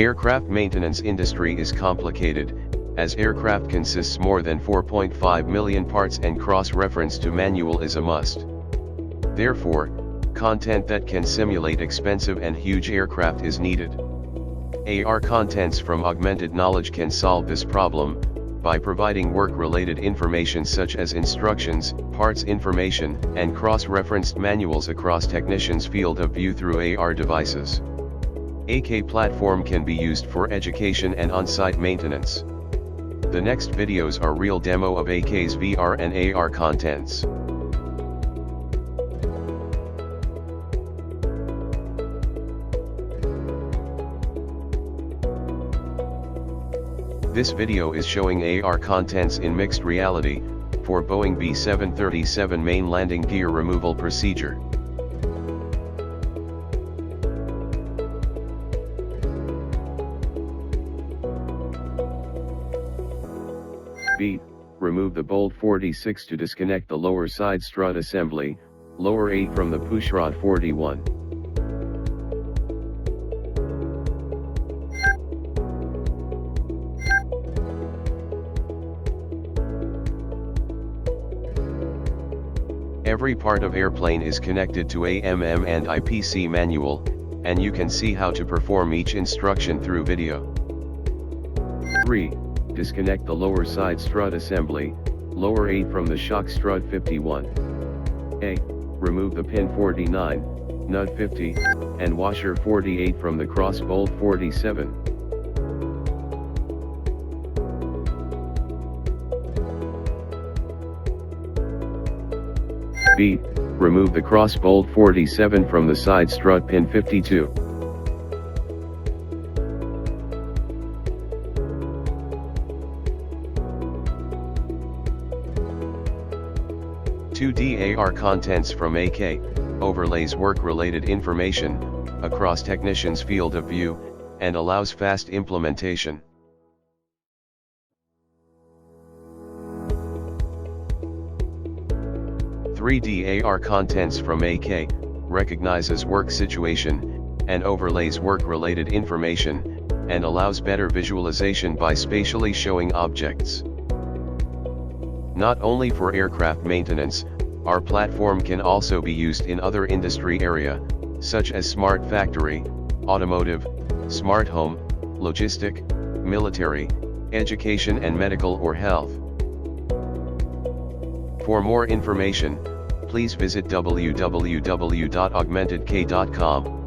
Aircraft maintenance industry is complicated, as aircraft consists more than 4.5 million parts and cross-reference to manual is a must. Therefore, content that can simulate expensive and huge aircraft is needed. AR contents from augmented knowledge can solve this problem, by providing work-related information such as instructions, parts information, and cross-referenced manuals across technicians' field of view through AR devices. AK platform can be used for education and on-site maintenance. The next videos are real demo of AK's VR and AR contents. This video is showing AR contents in mixed reality, for Boeing B737 main landing gear removal procedure. B. Remove the bolt 46 to disconnect the lower side strut assembly, lower 8 from the pushrod 41. Every part of airplane is connected to AMM and IPC manual, and you can see how to perform each instruction through video. 3. Disconnect the lower side strut assembly, lower 8 from the shock strut 51. A. Remove the pin 49, nut 50, and washer 48 from the cross bolt 47. B. Remove the cross bolt 47 from the side strut pin 52. 2D AR contents from AK, overlays work-related information, across technician's field of view, and allows fast implementation. 3D AR contents from AK, recognizes work situation, and overlays work-related information, and allows better visualization by spatially showing objects. Not only for aircraft maintenance, our platform can also be used in other industry area, such as smart factory, automotive, smart home, logistic, military, education and medical or health. For more information, please visit www.augmentedk.com.